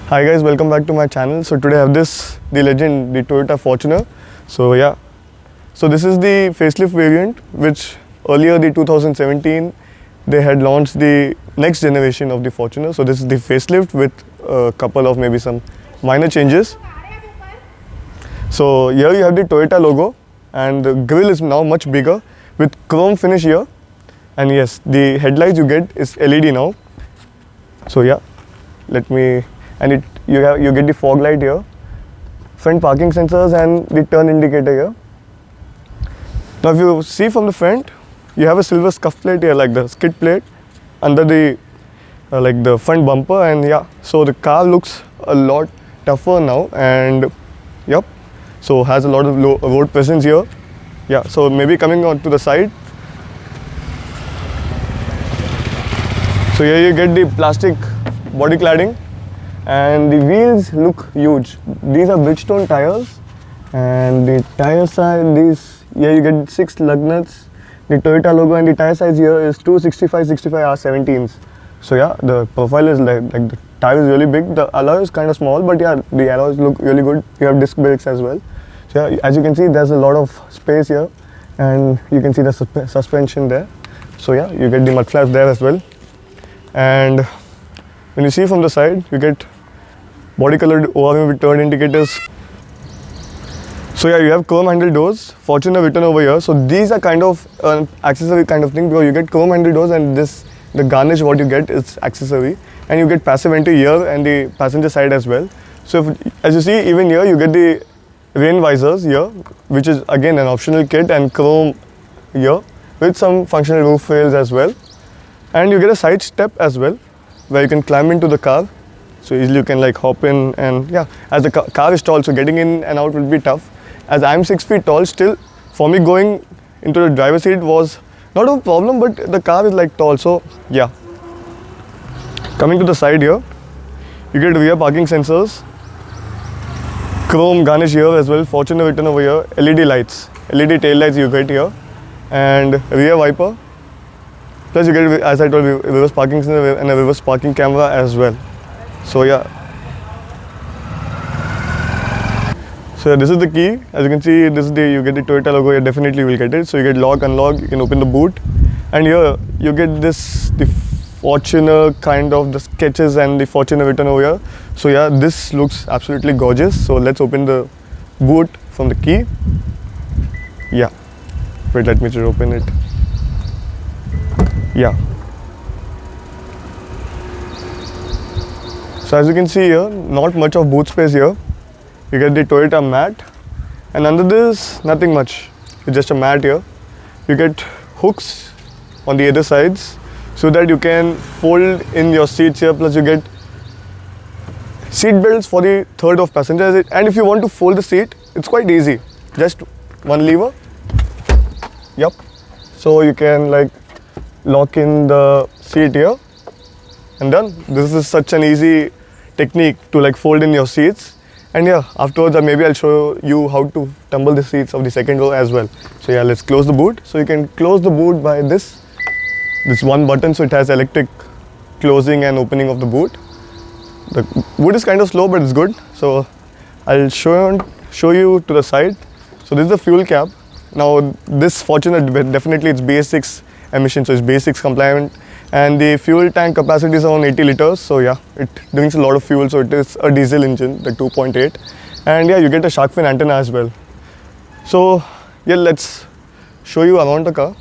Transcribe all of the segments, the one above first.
Hi guys, welcome back to my channel. So today I have the legend, the Toyota Fortuner. So yeah, so this is the facelift variant, which earlier the 2017 they had launched the next generation of the Fortuner. So this is the facelift with a couple of maybe some minor changes. So here you have the Toyota logo, and the grille is now much bigger with chrome finish here. And yes, the headlights you get is LED now. So yeah, you get the fog light here, front parking sensors and the turn indicator here. Now if you see from the front, you have a silver scuff plate here, like the skid plate under the like the front bumper. And yeah, so the car looks a lot tougher now, and yep, so has a lot of road presence here. Yeah, so maybe coming on to the side, so here you get the plastic body cladding, and the wheels look huge. These are Bridgestone tires, and the tire size, here you get 6 lug nuts, the Toyota logo, and the tire size here is 265/65 R17s. So yeah, the profile is like the tire is really big. The alloy is kind of small, but yeah, the alloys look really good. You have disc brakes as well. So yeah, as you can see, there's a lot of space here, and you can see the suspension there. So yeah, you get the mud flaps there as well. And when you see from the side, you get body colored ORM with turn indicators. So yeah, you have chrome handle doors, Fortuner written over here. So these are kind of an accessory kind of thing, because you get chrome handle doors, and the garnish what you get is accessory. And you get passive entry here and the passenger side as well. So as you see, even here you get the rain visors here, which is again an optional kit, and chrome here with some functional roof rails as well. And you get a side step as well, where you can climb into the car. So easily you can like hop in, and yeah, as the car is tall, so getting in and out will be tough. As I'm 6 feet tall, still for me going into the driver's seat was not a problem, but the car is like tall, so yeah. Coming to the side here, you get rear parking sensors, chrome garnish here as well, Fortuner written over here, LED lights, LED tail lights you get here, and rear wiper. Plus you get, as I told you, reverse parking sensor and a reverse parking camera as well. So yeah. So yeah, this is the key. As you can see, this is you get the Toyota logo here, definitely you will get it. So you get lock, unlock, you can open the boot. And here you get the Fortuner kind of the sketches and the Fortuner written over here. So yeah, this looks absolutely gorgeous. So let's open the boot from the key. Yeah. Wait, let me just open it. Yeah. So as you can see here, not much of boot space here. You get the Toyota mat, and under this, nothing much. It's just a mat here. You get hooks on the other sides, so that you can fold in your seats here. Plus you get seat belts for the third of passengers. And if you want to fold the seat, it's quite easy. Just one lever. Yep. So you can like lock in the seat here, and done. This is such an easy technique to like fold in your seats. And yeah, afterwards maybe I'll show you how to tumble the seats of the second row as well. So yeah, let's close the boot. So you can close the boot by this one button. So it has electric closing and opening of the boot. The boot is kind of slow, but it's good. So I'll show you to the side. So this is the fuel cap. Now this Fortuner, definitely it's BS6 emission, so it's BS6 compliant, and the fuel tank capacity is around 80 liters. So yeah, it drinks a lot of fuel. So it is a diesel engine, the 2.8, and yeah, you get a shark fin antenna as well. So yeah, let's show you around the car.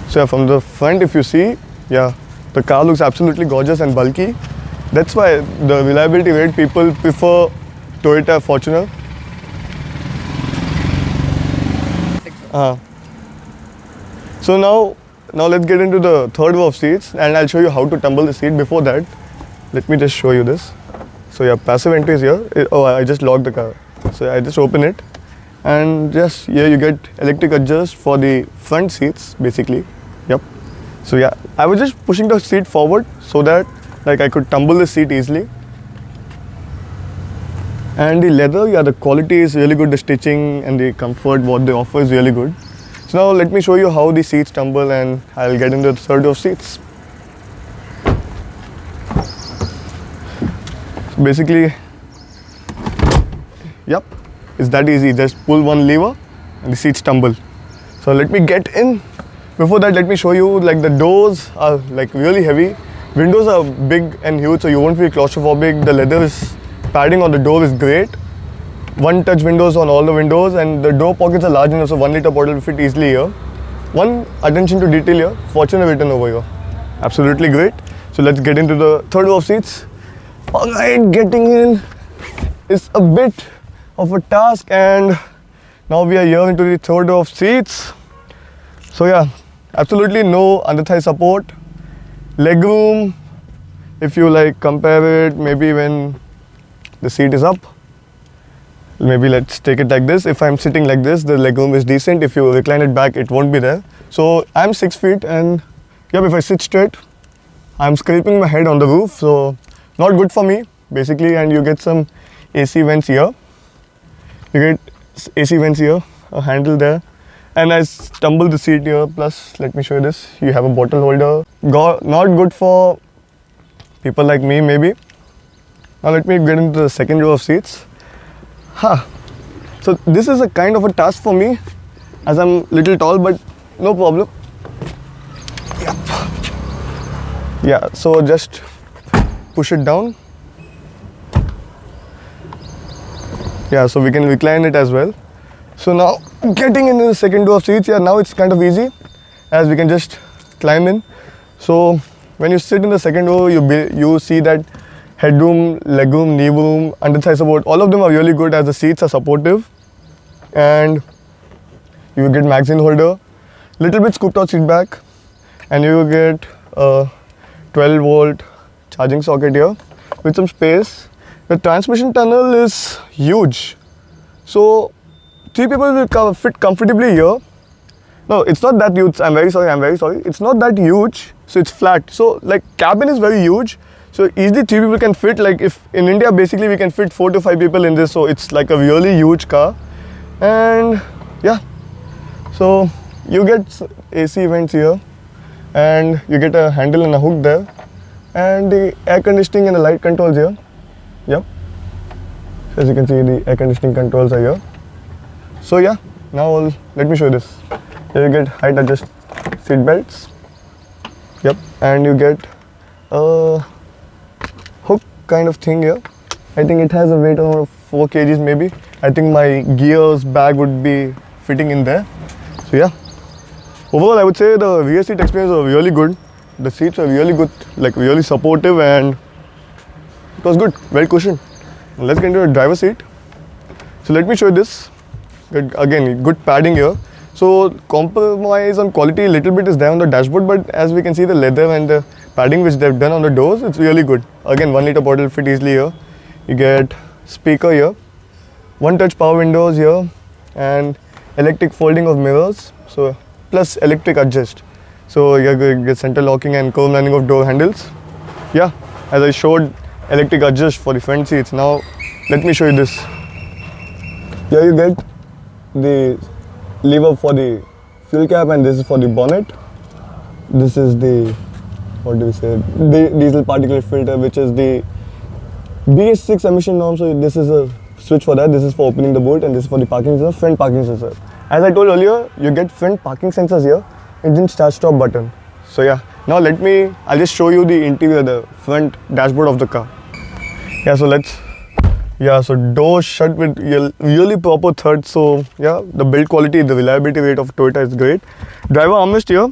So yeah, from the front, if you see, yeah, the car looks absolutely gorgeous and bulky. That's why the reliability rate people prefer Toyota Fortuner. So now let's get into the third row of seats, and I'll show you how to tumble the seat. Before that, let me just show you this. So yeah, passive entry is here. Oh, I just locked the car. So I just open it, and just here you get electric adjust for the front seats basically. Yep. So yeah, I was just pushing the seat forward so that like I could tumble the seat easily. And the leather, yeah, the quality is really good. The stitching and the comfort what they offer is really good. So now let me show you how the seats tumble, and I'll get into the third row of seats. So basically, yep, it's that easy. Just pull one lever and the seats tumble. So let me get in. Before that, let me show you, like, the doors are like really heavy. Windows are big and huge, so you won't feel claustrophobic. The leather padding on the door is great. One touch windows on all the windows, and the door pockets are large enough, so 1 liter bottle will fit easily here. One attention to detail here, Fortuner written over here. Absolutely great. So let's get into the third row of seats. Alright, getting in is a bit of a task, and now we are here into the third row of seats. So yeah, absolutely no under thigh support. Legroom, if you like compare it, maybe when the seat is up, maybe let's take it like this. If I'm sitting like this, the legroom is decent. If you recline it back, it won't be there. So I'm 6 feet, and yeah, if I sit straight, I'm scraping my head on the roof, so not good for me basically. And you get some AC vents here. You get AC vents here, a handle there, and I stumble the seat here. Plus, let me show you this. You have a bottle holder. Not good for people like me maybe. Now let me get into the second row of seats. So this is a kind of a task for me, as I'm little tall, but no problem. Yep. Yeah, so just push it down. Yeah, so we can recline it as well. So now getting into the second row of seats, yeah, now it's kind of easy, as we can just climb in. So when you sit in the second row, you see that headroom, legroom, knee room, under thigh support, all of them are really good, as the seats are supportive. And you will get magazine holder, little bit scooped out seat back, and you will get a 12 volt charging socket here with some space. The transmission tunnel is huge, so 3 people will fit comfortably here. No, it's not that huge. I'm very sorry. It's not that huge, so it's flat. So like, cabin is very huge, so easily 3 people can fit. Like, if in India basically we can fit 4 to 5 people in this, so it's like a really huge car. And yeah, so you get AC vents here, and you get a handle and a hook there, and the air conditioning and the light controls here. Yep, as you can see, the air conditioning controls are here. So yeah, now let me show you this. Here you get height adjust seat belts. Yep, and you get a hook kind of thing here. I think it has a weight of 4 kgs maybe. I think my gears bag would be fitting in there. So yeah, overall I would say the rear seat experience was really good. The seats were really good, like really supportive, and it was good, well cushioned. Let's get into the driver's seat. So let me show you this. Again, good padding here. So compromise on quality a little bit is there on the dashboard, but as we can see, the leather and the padding which they've done on the doors, it's really good. Again, 1 liter bottle fit easily here. You get speaker here, one touch power windows here, and electric folding of mirrors. So plus electric adjust. So you get center locking and curve landing of door handles. Yeah, as I showed, electric adjust for the front seats. Now let me show you this. Here you get the lever for the fuel cap, and this is for the bonnet. This is the, what do we say, the diesel particulate filter, which is the BS6 emission norm. So this is a switch for that. This is for opening the boot, and this is for the parking sensor, front parking sensor. As I told earlier, you get front parking sensors here, engine start stop button. So yeah, now I'll just show you the interior, the front dashboard of the car. Yeah, so doors shut with really proper thirds. So yeah, the build quality, the reliability rate of Toyota is great. Driver armrest here,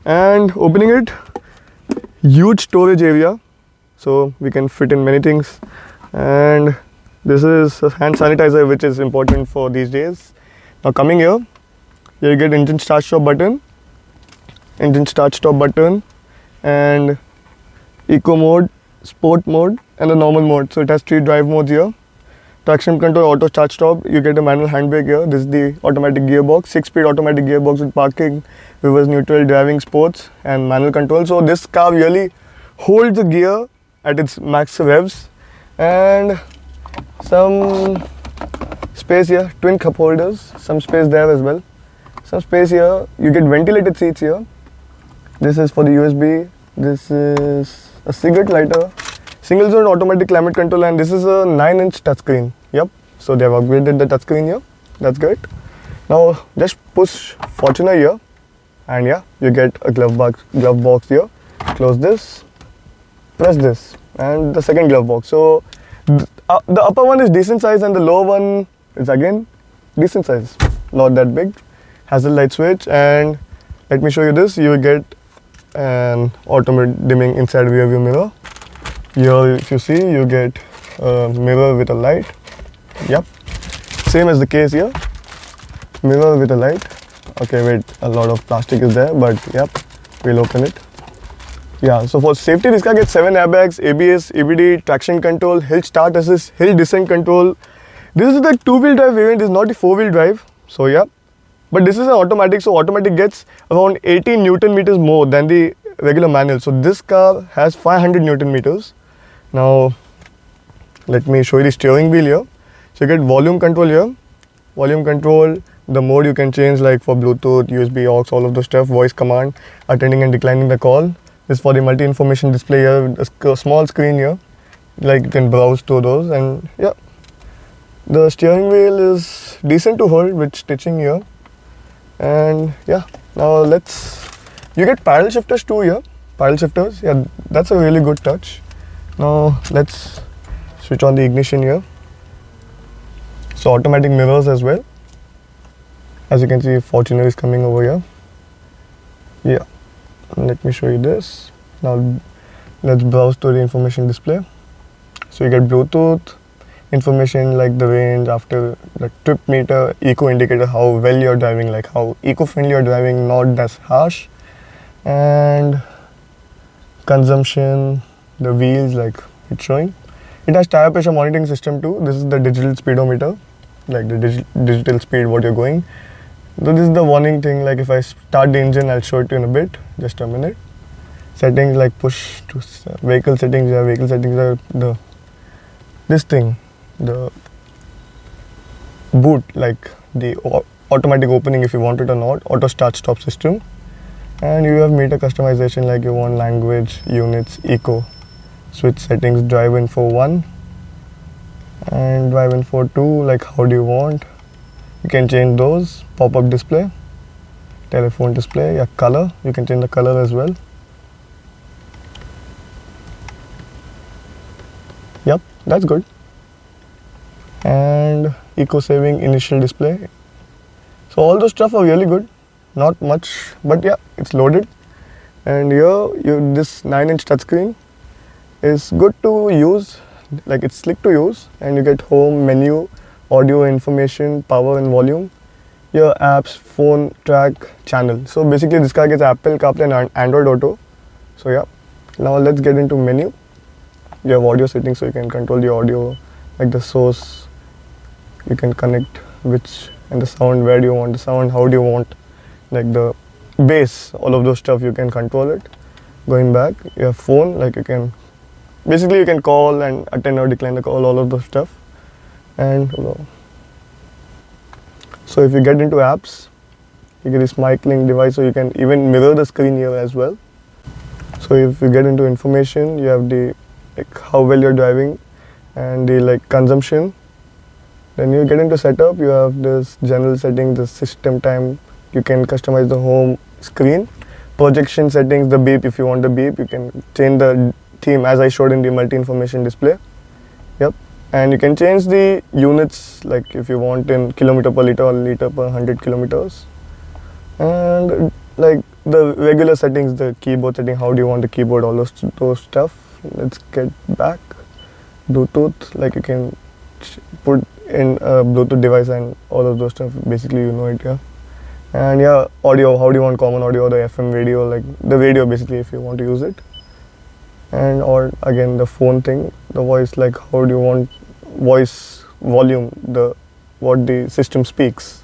and opening it, huge storage area, so we can fit in many things. And this is a hand sanitizer, which is important for these days. Now coming here, you get engine start stop button, and eco mode, sport mode, and the normal mode. So it has 3 drive modes here. Traction control, auto start stop. You get a manual handbrake here. This is the automatic gearbox, 6-speed automatic gearbox with parking, reverse neutral, driving, sports, and manual control. So this car really holds the gear at its max revs. And some space here, twin cup holders, some space there as well. some space here. You get ventilated seats here. This is for the USB. This is a cigarette lighter. Single zone automatic climate control, and this is a 9-inch touchscreen. Yep. So they have upgraded the touchscreen here. That's great. Now just push Fortuner here, and yeah, you get a glove box here. Close this, press this, and the second glove box. So the upper one is decent size, and the lower one is again decent size, not that big. Has a light switch, and let me show you this. You will get an automatic dimming inside rear view mirror. Here, if you see, you get a mirror with a light. Yep, same as the case here. Mirror with a light. Okay, wait, a lot of plastic is there, but yep, we'll open it. Yeah, so for safety, this car gets 7 airbags, ABS, EBD, traction control, hill start assist, hill descent control. This is the 2-wheel drive variant, this is not the 4-wheel drive. So yeah, but this is an automatic, so automatic gets around 18 Newton meters more than the regular manual. So this car has 500 Newton meters. Now, let me show you the steering wheel here. So you get volume control here. Volume control, the mode you can change like for Bluetooth, USB, aux, all of those stuff, voice command, attending and declining the call. This is for the multi-information display here, with a small screen here, like you can browse through those, and yeah. The steering wheel is decent to hold with stitching here, and yeah. Now you get paddle shifters too here, paddle shifters, yeah, that's a really good touch. Now let's switch on the ignition here. So automatic mirrors as well. As you can see, Fortuner is coming over here. Yeah. Let me show you this. Now let's browse to the information display. So you get Bluetooth information like the range, after the trip meter, eco indicator, how well you're driving, like how eco-friendly you're driving, not that harsh, and consumption, the wheels, like it's showing. It has tire pressure monitoring system too. This is the digital speedometer, like the digital speed what you're going. So this is the warning thing, like if I start the engine, I'll show it to you in a bit, just a minute. Settings like push to vehicle settings, yeah, vehicle settings are this thing, the boot, like the automatic opening if you want it or not, auto start stop system. And you have meter customization, like you want language, units, eco, switch settings, drive info 1 and drive info 2, like how do you want. You can change those. Pop-up display, telephone display, yeah, color, you can change the color as well. Yep, that's good. And eco-saving initial display. So all those stuff are really good. Not much, but yeah, it's loaded. And here, this 9-inch touchscreen is good to use, like it's slick to use, and you get home, menu, audio, information, power and volume, your apps, phone, track, channel. So basically this car gets Apple CarPlay and Android Auto. So yeah, now let's get into menu. You have audio settings, so you can control the audio, like the source, you can connect which, and the sound, where do you want the sound, how do you want, like the bass, all of those stuff you can control it. Going back, you have phone, like you can, basically you can call and attend or decline the call, all of those stuff. And so if you get into apps, you get this mic link device, so you can even mirror the screen here as well. So if you get into information, you have the like how well you're driving and the like consumption. Then you get into setup, you have this general setting, the system time, you can customize the home screen, projection settings, the beep, if you want the beep, you can change the theme as I showed in the multi-information display. Yep. And you can change the units, like if you want in kilometer per liter or liter per 100 kilometers. And like the regular settings, the keyboard setting, how do you want the keyboard, all those stuff. Let's get back. Bluetooth, like you can put in a Bluetooth device and all of those stuff, basically you know it, yeah. And yeah, audio, how do you want common audio, the FM radio, like the radio basically if you want to use it. And or again the phone thing, the voice, like how do you want voice volume, what the system speaks.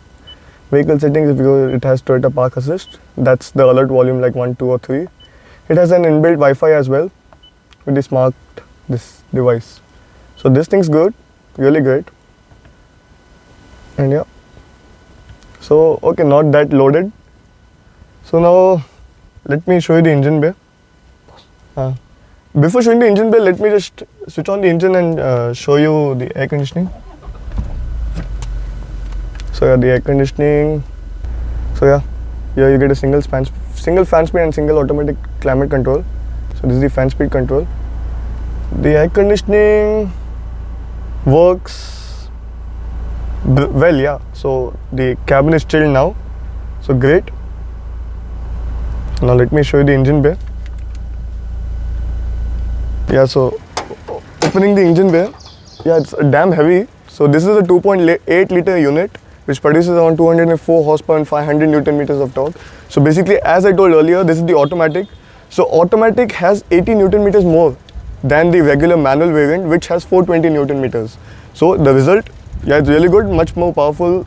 Vehicle settings, if you go, it has Toyota Park Assist, that's the alert volume like 1, 2 or 3. It has an inbuilt Wi-Fi as well with this device. So this thing's good, really great. And yeah, So okay, not that loaded. So now let me show you the engine bay. Before showing the engine bay, let me just switch on the engine and show you the air conditioning. So yeah, the air conditioning. So yeah, here you get a single fan speed and single automatic climate control. So this is the fan speed control. The air conditioning works well, yeah. So the cabin is chilled now. So great. Now let me show you the engine bay. Yeah, so opening the engine bay, yeah, it's damn heavy. So this is a 2.8 liter unit which produces around 204 horsepower and 500 Newton meters of torque. So basically, as I told earlier, this is the automatic. So automatic has 80 Newton meters more than the regular manual variant, which has 420 Newton meters. So the result, yeah, it's really good, much more powerful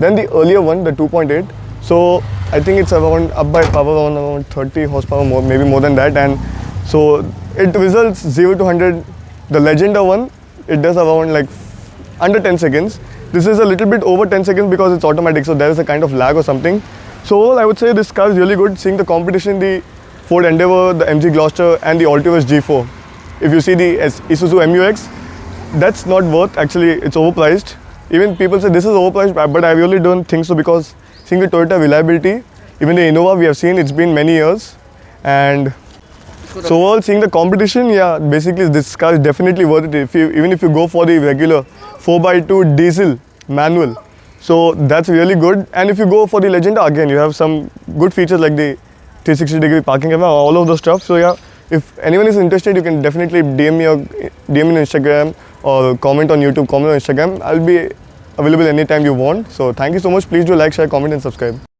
than the earlier one, the 2.8. So I think it's around up by power around 30 horsepower more, maybe more than that. And so it results 0 to 100. The Legenda one, it does around like under 10 seconds. This is a little bit over 10 seconds because it's automatic, so there is a kind of lag or something. So overall, I would say this car is really good. Seeing the competition, the Ford Endeavour, the MG Gloster and the Altivus G4. If you see the Isuzu MU-X, that's not worth, actually it's overpriced. Even people say this is overpriced, but I really don't think so, because seeing the Toyota reliability, even the Innova we have seen, it's been many years. And so overall, seeing the competition, yeah, basically this car is definitely worth it. Even if you go for the regular 4x2 diesel manual, so that's really good. And if you go for the Legenda, again you have some good features like the 360-degree parking camera, all of those stuff. So yeah, if anyone is interested, you can definitely DM me on Instagram or comment on YouTube, comment on Instagram. I'll be available anytime you want. So thank you so much. Please do like, share, comment and subscribe.